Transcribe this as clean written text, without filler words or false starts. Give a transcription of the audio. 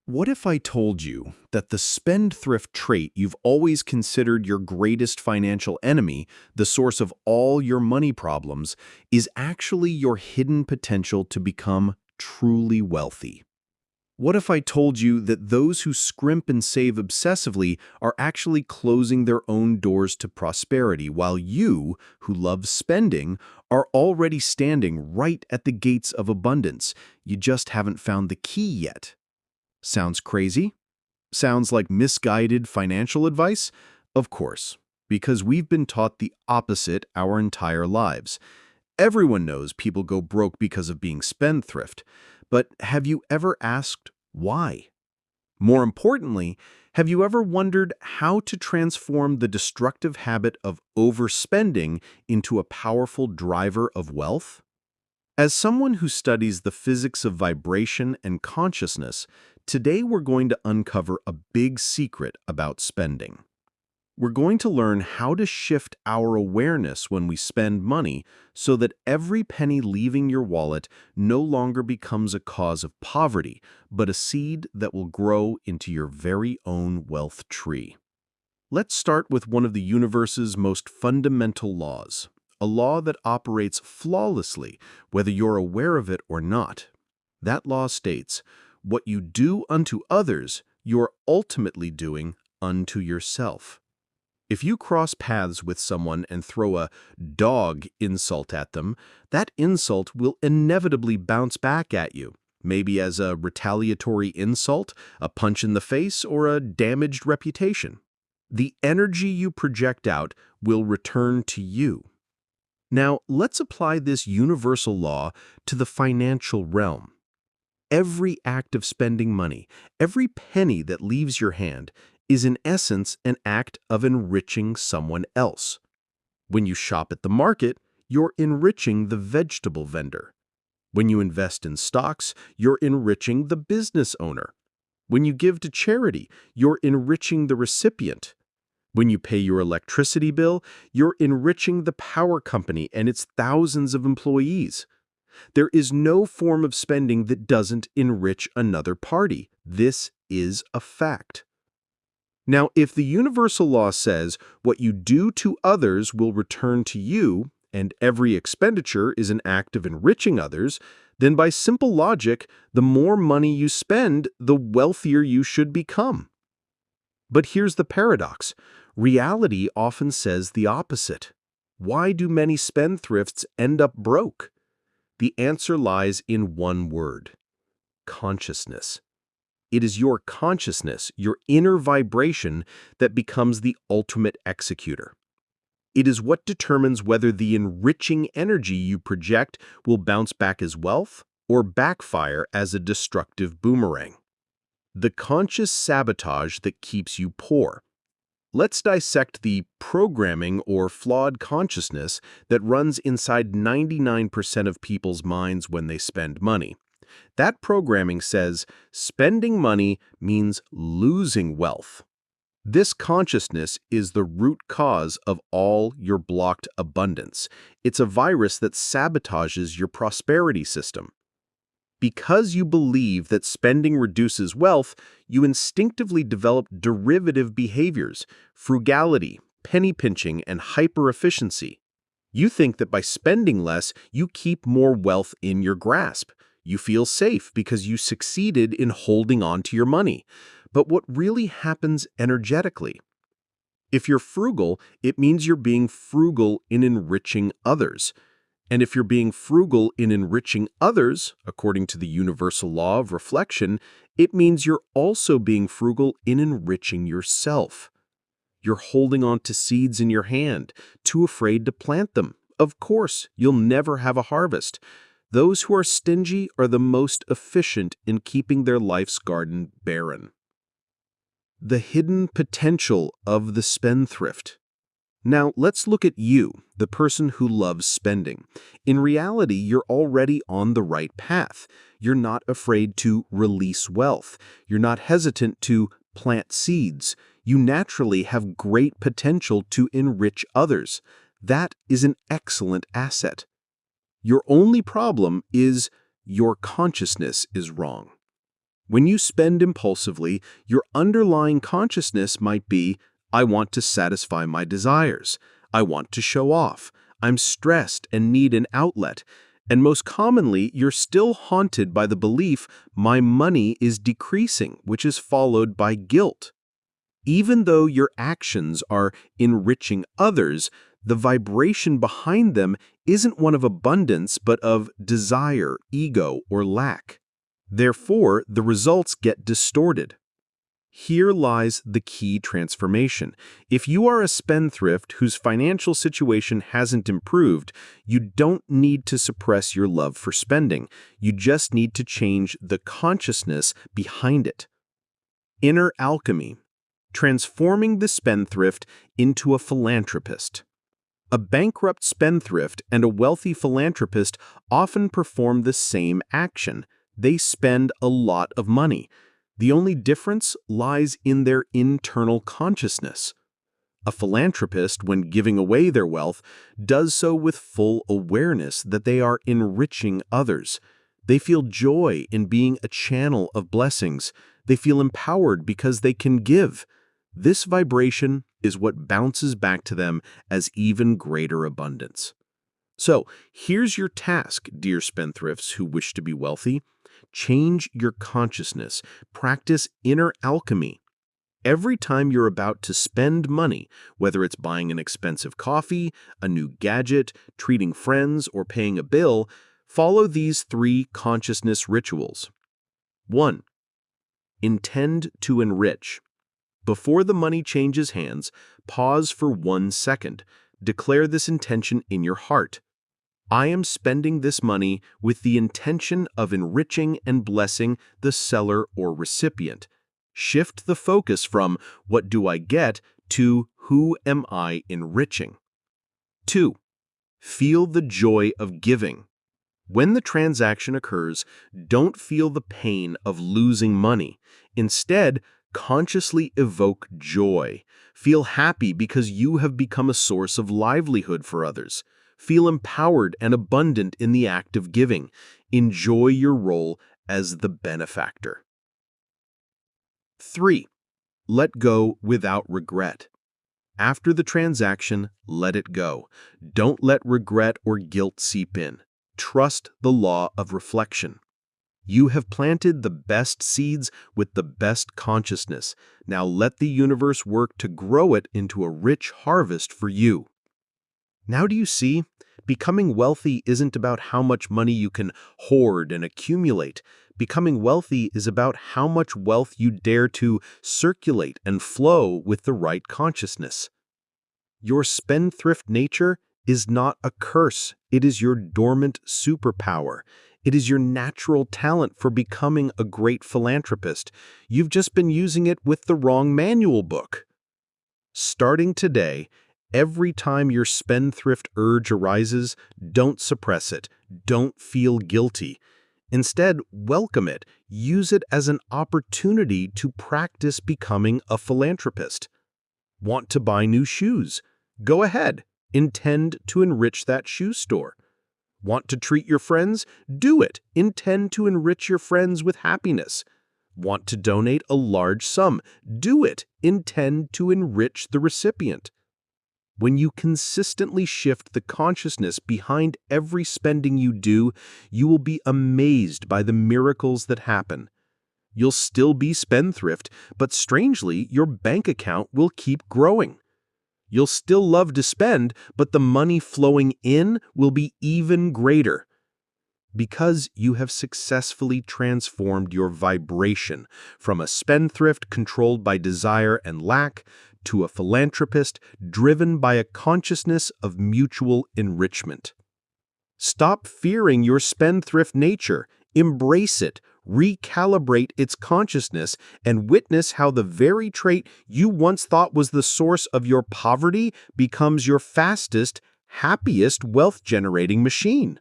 What if I told you that the spendthrift trait you've always considered your greatest financial enemy, the source of all your money problems, is actually your hidden potential to become truly wealthy? What if I told you that those who scrimp and save obsessively are actually closing their own doors to prosperity, while you, who love spending, are already standing right at the gates of abundance? You just haven't found the key yet. Sounds crazy? Sounds like misguided financial advice? Of course, because we've been taught the opposite our entire lives. Everyone knows people go broke because of being spendthrift, but have you ever asked why? More importantly, have you ever wondered how to transform the destructive habit of overspending into a powerful driver of wealth? As someone who studies the physics of vibration and consciousness, today we're going to uncover a big secret about spending. We're going to learn how to shift our awareness when we spend money so that every penny leaving your wallet no longer becomes a cause of poverty, but a seed that will grow into your very own wealth tree. Let's start with one of the universe's most fundamental laws, a law that operates flawlessly, whether you're aware of it or not. That law states, what you do unto others, you're ultimately doing unto yourself. If you cross paths with someone and throw a dog insult at them, that insult will inevitably bounce back at you, maybe as a retaliatory insult, a punch in the face, or a damaged reputation. The energy you project out will return to you. Now, let's apply this universal law to the financial realm. Every act of spending money, every penny that leaves your hand, is in essence an act of enriching someone else. When you shop at the market, you're enriching the vegetable vendor. When you invest in stocks, you're enriching the business owner. When you give to charity, you're enriching the recipient. When you pay your electricity bill, you're enriching the power company and its thousands of employees. There is no form of spending that doesn't enrich another party. This is a fact. Now, if the universal law says what you do to others will return to you, and every expenditure is an act of enriching others, then by simple logic, the more money you spend, the wealthier you should become. But here's the paradox. Reality often says the opposite. Why do many spendthrifts end up broke? The answer lies in one word: consciousness. It is your consciousness, your inner vibration, that becomes the ultimate executor. It is what determines whether the enriching energy you project will bounce back as wealth or backfire as a destructive boomerang. The conscious sabotage that keeps you poor. Let's dissect the programming or flawed consciousness that runs inside 99% of people's minds when they spend money. That programming says spending money means losing wealth. This consciousness is the root cause of all your blocked abundance. It's a virus that sabotages your prosperity system. Because you believe that spending reduces wealth, you instinctively develop derivative behaviors, frugality, penny pinching, and hyper-efficiency. You think that by spending less, you keep more wealth in your grasp. You feel safe because you succeeded in holding on to your money. But what really happens energetically? If you're frugal, it means you're being frugal in enriching others. And if you're being frugal in enriching others, according to the universal law of reflection, it means you're also being frugal in enriching yourself. You're holding on to seeds in your hand, too afraid to plant them. Of course, you'll never have a harvest. Those who are stingy are the most efficient in keeping their life's garden barren. The hidden potential of the spendthrift. Now, let's look at you, the person who loves spending. In reality, you're already on the right path. You're not afraid to release wealth. You're not hesitant to plant seeds. You naturally have great potential to enrich others. That is an excellent asset. Your only problem is your consciousness is wrong. When you spend impulsively, your underlying consciousness might be, I want to satisfy my desires. I want to show off. I'm stressed and need an outlet. And most commonly, you're still haunted by the belief my money is decreasing, which is followed by guilt. Even though your actions are enriching others, the vibration behind them isn't one of abundance, but of desire, ego, or lack. Therefore, the results get distorted. Here lies the key transformation. If you are a spendthrift whose financial situation hasn't improved, you don't need to suppress your love for spending. You just need to change the consciousness behind it. Inner alchemy. Transforming the spendthrift into a philanthropist. A bankrupt spendthrift and a wealthy philanthropist often perform the same action. They spend a lot of money. The only difference lies in their internal consciousness. A philanthropist, when giving away their wealth, does so with full awareness that they are enriching others. They feel joy in being a channel of blessings. They feel empowered because they can give. This vibration is what bounces back to them as even greater abundance. So, here's your task, dear spendthrifts who wish to be wealthy. Change your consciousness. Practice inner alchemy. Every time you're about to spend money, whether it's buying an expensive coffee, a new gadget, treating friends, or paying a bill, follow these 3 consciousness rituals. 1. Intend to enrich. Before the money changes hands, pause for 1 second. Declare this intention in your heart. I am spending this money with the intention of enriching and blessing the seller or recipient. Shift the focus from what do I get to who am I enriching. 2. Feel the joy of giving. When the transaction occurs, don't feel the pain of losing money. Instead, consciously evoke joy. Feel happy because you have become a source of livelihood for others. Feel empowered and abundant in the act of giving. Enjoy your role as the benefactor. 3. Let go without regret. After the transaction, let it go. Don't let regret or guilt seep in. Trust the law of reflection. You have planted the best seeds with the best consciousness. Now let the universe work to grow it into a rich harvest for you. Now do you see? Becoming wealthy isn't about how much money you can hoard and accumulate. Becoming wealthy is about how much wealth you dare to circulate and flow with the right consciousness. Your spendthrift nature is not a curse. It is your dormant superpower. It is your natural talent for becoming a great philanthropist. You've just been using it with the wrong manual book. Starting today, every time your spendthrift urge arises, don't suppress it. Don't feel guilty. Instead, welcome it. Use it as an opportunity to practice becoming a philanthropist. Want to buy new shoes? Go ahead. Intend to enrich that shoe store. Want to treat your friends? Do it. Intend to enrich your friends with happiness. Want to donate a large sum? Do it. Intend to enrich the recipient. When you consistently shift the consciousness behind every spending you do, you will be amazed by the miracles that happen. You'll still be spendthrift, but strangely, your bank account will keep growing. You'll still love to spend, but the money flowing in will be even greater. Because you have successfully transformed your vibration from a spendthrift controlled by desire and lack to a philanthropist driven by a consciousness of mutual enrichment. Stop fearing your spendthrift nature. Embrace it, recalibrate its consciousness, and witness how the very trait you once thought was the source of your poverty becomes your fastest, happiest wealth-generating machine.